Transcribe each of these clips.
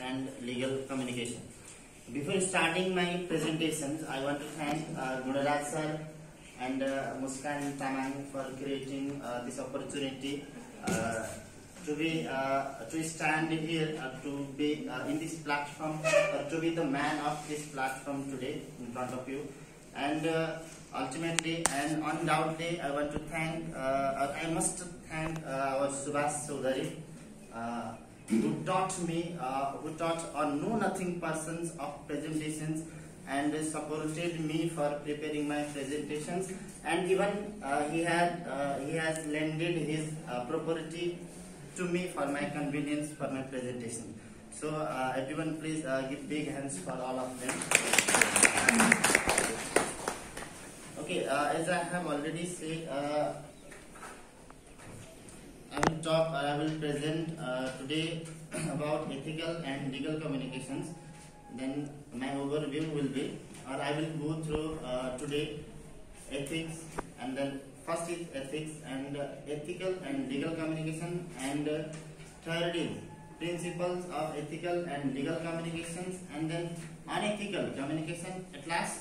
and legal communication. Before starting my presentations, I want to thank Gunaraj sir and Muskan Tamang for creating this opportunity to stand here, to be in this platform, to be the man of this platform today in front of you. And ultimately and undoubtedly, I want to thank, I must thank our Subhash Chaudhary, who taught me, who taught a know-nothing persons of presentations and supported me for preparing my presentations, and even he has lended his property to me for my convenience for my presentation. So everyone, please give big hands for all of them. Okay, as I have already said, I will present today about ethical and legal communications. Then my overview will be, or I will go through today ethics, and then first is ethics and ethical and legal communication, and third is principles of ethical and legal communications, and then unethical communication. At last,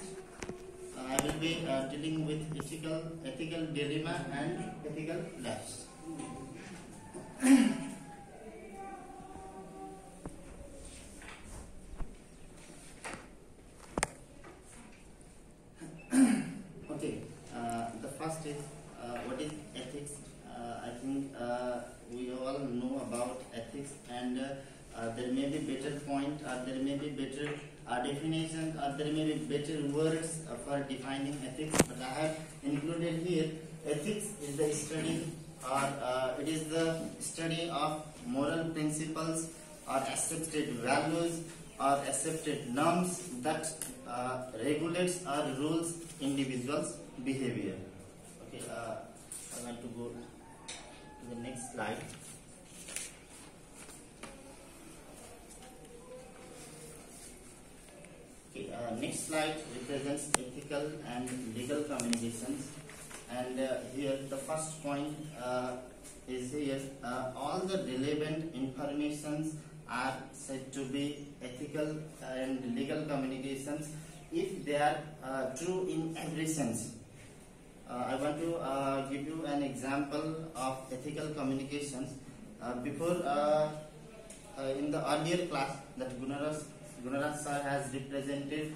I will be dealing with ethical dilemma and ethical lapse. Okay, the first is what is ethics. I think we all know about ethics, and there may be better point, or there may be better definition, or there may be better words for defining ethics, but I have included here. Ethics is the study, or it is the study of moral principles or accepted values or accepted norms that regulates or rules individuals' behavior. Okay, I want to go to the next slide. Okay, next slide represents ethical and legal communications, and here the first point is here. All the relevant informations are said to be ethical and legal communications if they are true in every sense. I want to give you an example of ethical communications. Before in the earlier class that Gunaraj sir has represented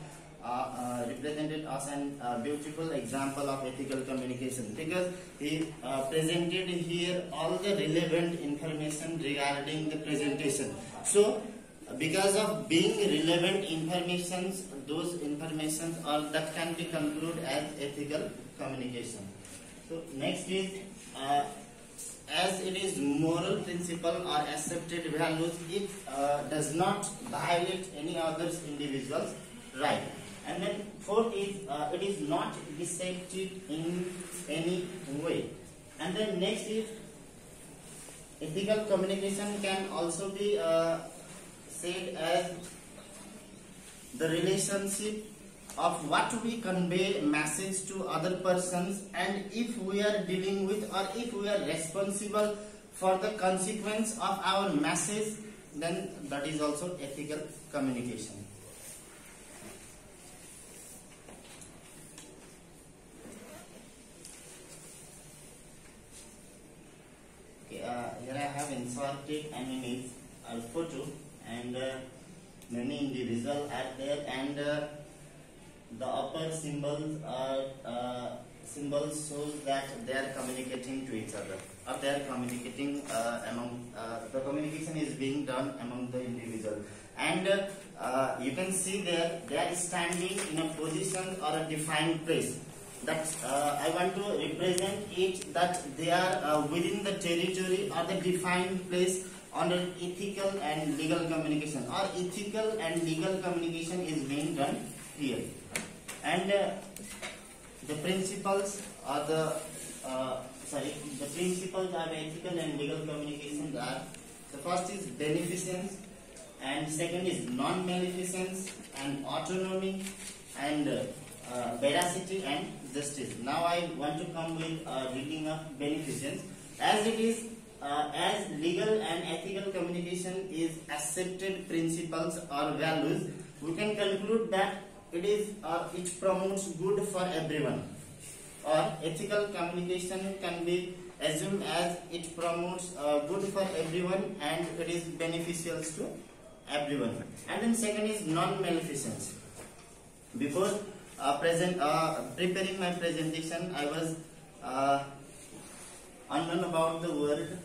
us a beautiful example of ethical communication, because he presented here all the relevant information regarding the presentation. So because of being relevant informations, those informations are that can be concluded as ethical communication. So next is as it is moral principle or accepted values, it does not violate any other's individual's right. And then fourth is it is not deceptive in any way. And then next is ethical communication can also be said as the relationship of what we convey message to other persons, and if we are dealing with, or if we are responsible for the consequence of our message, then that is also ethical communication. Okay, here I have inserted an image, a photo, and many individuals are there, and the upper symbols are symbols shows that they are communicating to each other, or they are communicating among the communication is being done among the individual, and you can see there they are standing in a position or a defined place. That I want to represent it that they are within the territory or the defined place under ethical and legal communication, or ethical and legal communication is being done here. And the principles are the principles of ethical and legal communications are: the first is beneficence, and second is non-maleficence, and autonomy, and veracity and justice. Now I want to come with reading of beneficence. As it is as legal and ethical communication is accepted principles or values, we can conclude that it promotes good for everyone. Or ethical communication can be assumed as it promotes good for everyone and it is beneficial to everyone. And then second is non-maleficence. Before preparing my presentation, I was unknown about the word,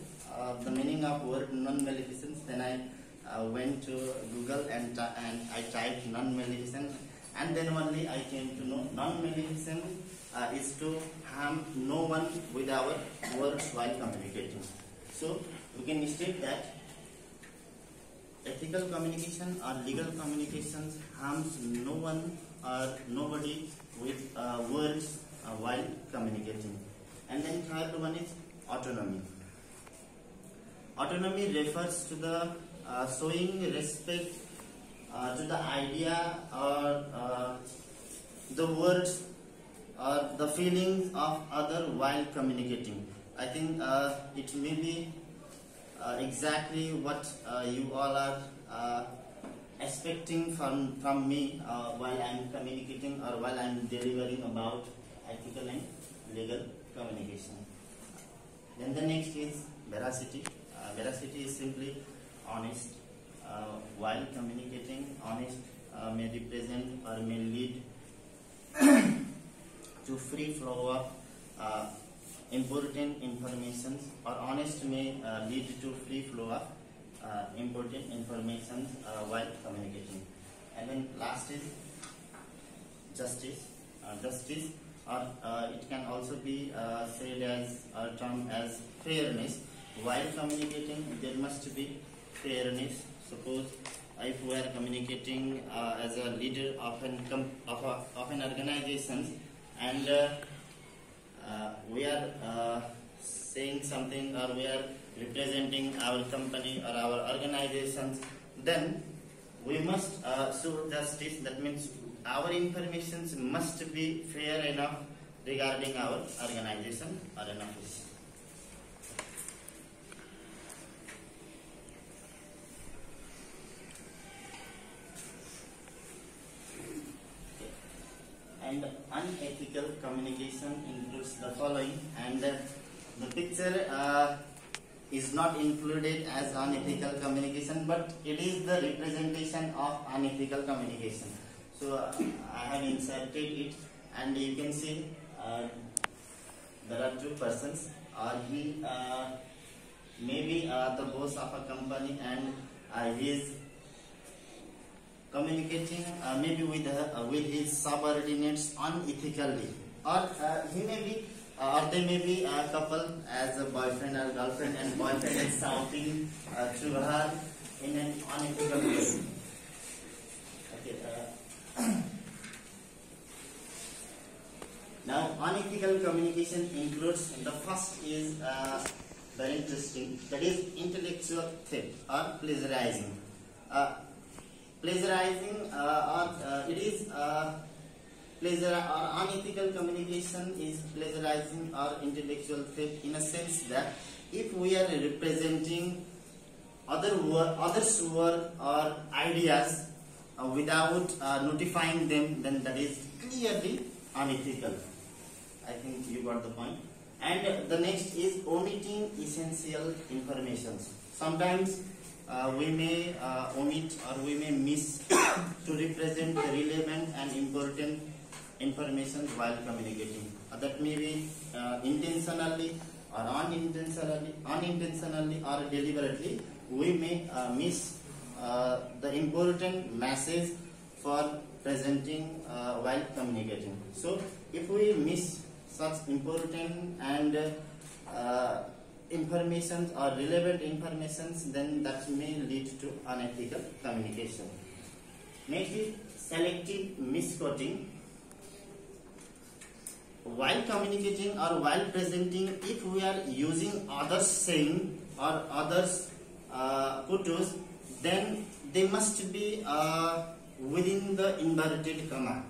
the meaning of word non-maleficence. Then I went to Google and I typed non-maleficence, and then only I came to know non-maleficence is to harm no one with our words while communicating. So we can state that ethical communication or legal communications harms no one or nobody with words while communicating. And then third one is autonomy. Autonomy refers to the showing respect to the idea or the words or the feelings of other while communicating. I think it may be exactly what you all are expecting from me while I am communicating or while I am delivering about ethical and legal communication. Then the next is veracity. Veracity is simply honest. While communicating, honest may represent or may lead to free flow of important information, or honest may lead to free flow of important information while communicating. And then last is justice. Justice, or it can also be said as a term as fairness. While communicating, there must be fairness. Suppose if we are communicating as a leader of an organization, and we are saying something, or we are representing our company or our organizations, then we must show justice. That means our information must be fair enough regarding our organization or an office. And unethical communication includes the following, and the picture is not included as unethical communication, but it is the representation of unethical communication. So I have inserted it, and you can see there are two persons. He may be the boss of a company, and he is communicating maybe with his subordinates unethically, or he may be or they may be a couple as a boyfriend or girlfriend, and boyfriend is shouting to her in an unethical way. Okay. Now, unethical communication includes, the first is very interesting, that is intellectual theft or plagiarizing. Plagiarizing or unethical communication is plagiarizing or intellectual theft, in a sense that if we are representing others' work or ideas without notifying them, then that is clearly unethical. I think you got the point. And the next is omitting essential information. Sometimes we may omit or we may miss to represent the relevant and important information while communicating. That may be intentionally or unintentionally or deliberately, we may miss the important message for presenting while communicating. So if we miss such important and information or relevant information, then that may lead to unethical communication. Next is selective misquoting. While communicating or while presenting, if we are using others' saying or others' photos, then they must be within the inverted comma,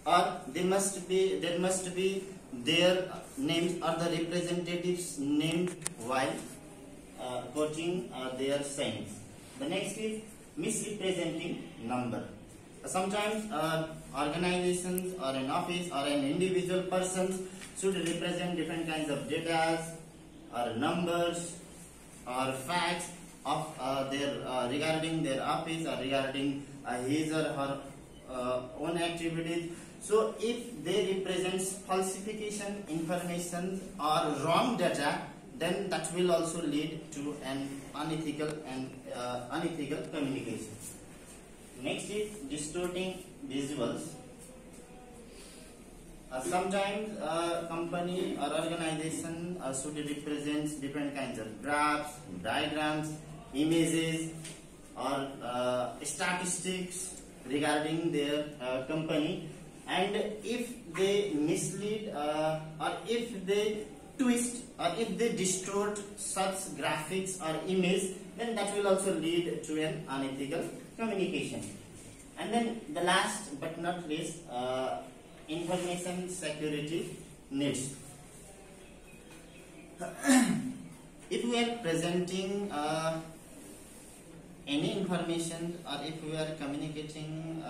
or there must be their names or the representatives named while quoting their sayings. The next is misrepresenting number. Sometimes organizations or an office or an individual person should represent different kinds of data or numbers or facts of their regarding their office or regarding his or her own activities. So if they represent falsification information or wrong data, then that will also lead to an unethical communication. Next is distorting visuals. Sometimes a company or organization should represent different kinds of graphs, diagrams, images, or statistics regarding their company. And if they mislead or if they twist or if they distort such graphics or image, then that will also lead to an unethical communication. And then the last but not least, information security needs. If we are presenting any information or if we are communicating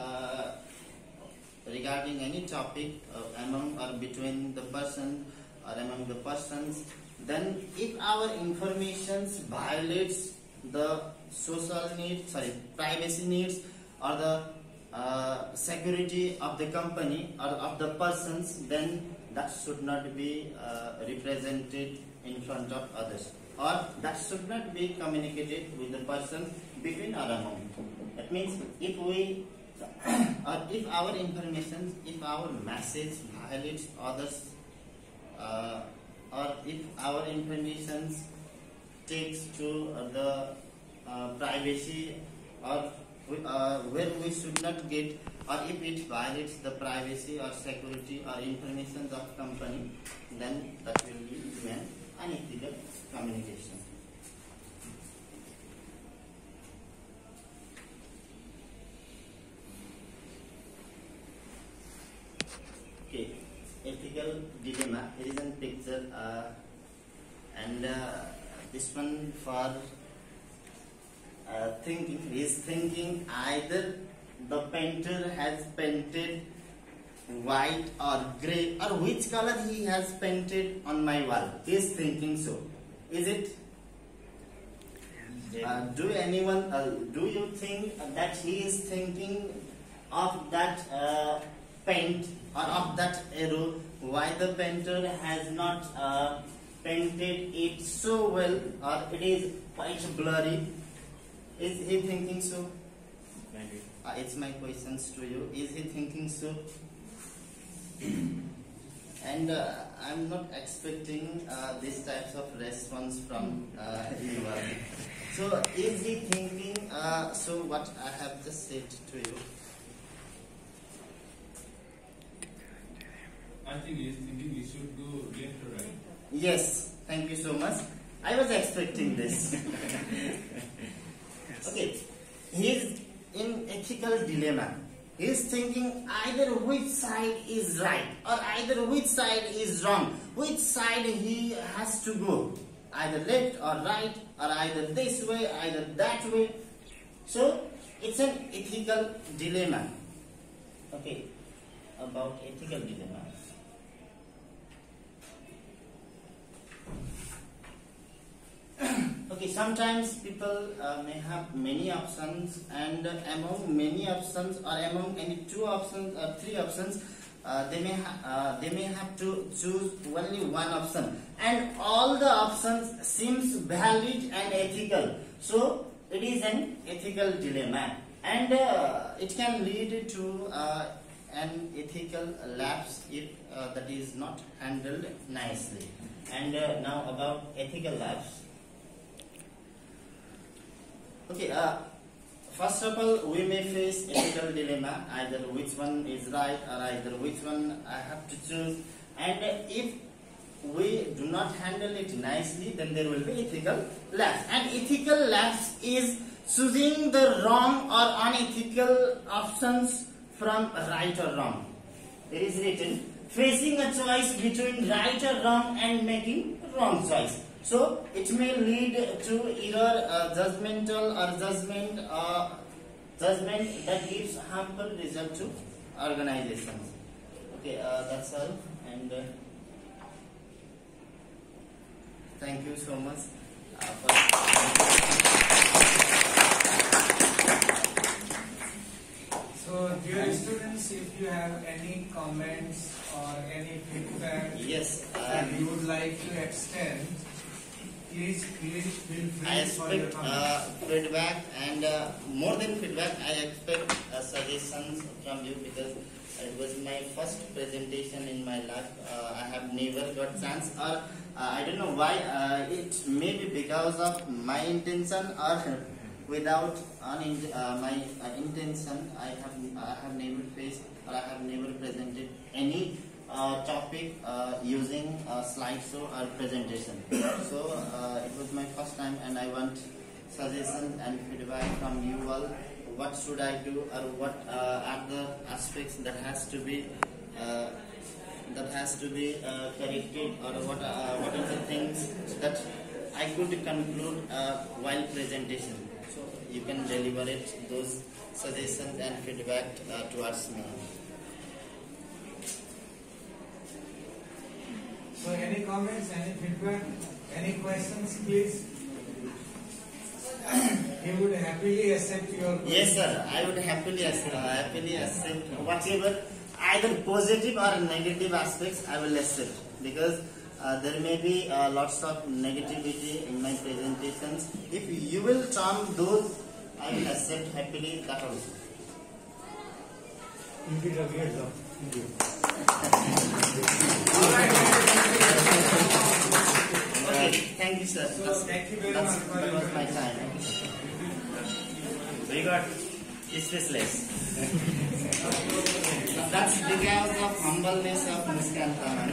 regarding any topic among or between the person or among the persons, then if our information violates the privacy needs or the security of the company or of the persons, then that should not be represented in front of others, or that should not be communicated with the person between or among. That means if we or if our information, if our message violates others, or if our information takes to the privacy or where we should not get, or if it violates the privacy or security or information of company, then that will lead to an unethical communication. Okay, ethical dilemma. Here is a picture, and this one for thinking. He is thinking either the painter has painted white or grey, or which color he has painted on my wall. He is thinking so. Is it? Do you think that he is thinking of that paint or of that arrow? Why the painter has not painted it so well, or it is quite blurry? Is he thinking so? Maybe. It's my questions to you. Is he thinking so? And I'm not expecting these types of response from you. So is he thinking so what I have just said to you? I think he is thinking he should go left or right. Yes, thank you so much. I was expecting this. Okay, he is in ethical dilemma. He is thinking either which side is right or either which side is wrong. Which side he has to go, either left or right, or either this way, either that way. So it's an ethical dilemma. Okay, about ethical dilemma. Okay, sometimes people may have many options, and among many options or among any two options or three options, they may have to choose only one option, and all the options seems valid and ethical. So it is an ethical dilemma, and it can lead to an ethical lapse if that is not handled nicely. And now about ethical lapse. Okay, first of all, we may face ethical dilemma, either which one is right or either which one I have to choose. And if we do not handle it nicely, then there will be ethical lapse. And ethical lapse is choosing the wrong or unethical options from right or wrong. It is written, facing a choice between right or wrong and making wrong choice. So it may lead to either judgmental or judgment that gives harmful result to organizations. Okay, that's all, and thank you so much for. So, dear students, if you have any comments or any feedback Yes, that you would like to extend, please feel free I for your expect comments. feedback, and more than feedback, I expect suggestions from you, because it was my first presentation in my life. I have never got chance, or I don't know why. It may be because of my intention, or without my intention. I have never faced, or I have never presented any topic using slideshow or presentation. So it was my first time, and I want suggestions and feedback from you all. What should I do, or what are the aspects that has to be corrected, or what are the things that I could conclude while presentation. So you can deliberate those suggestions and feedback towards me. So, any comments, any feedback, any questions, please? He would happily accept your questions. Yes, sir. I would happily accept whatever, either positive or negative aspects. I will accept, because there may be lots of negativity in my presentations. If you will charm those, I will accept happily that also. You did a great job. Thank you. Okay, thank you, sir. So, thank you very much for That your was my time. We got speechless. That's because of humbleness of Muskan Taman.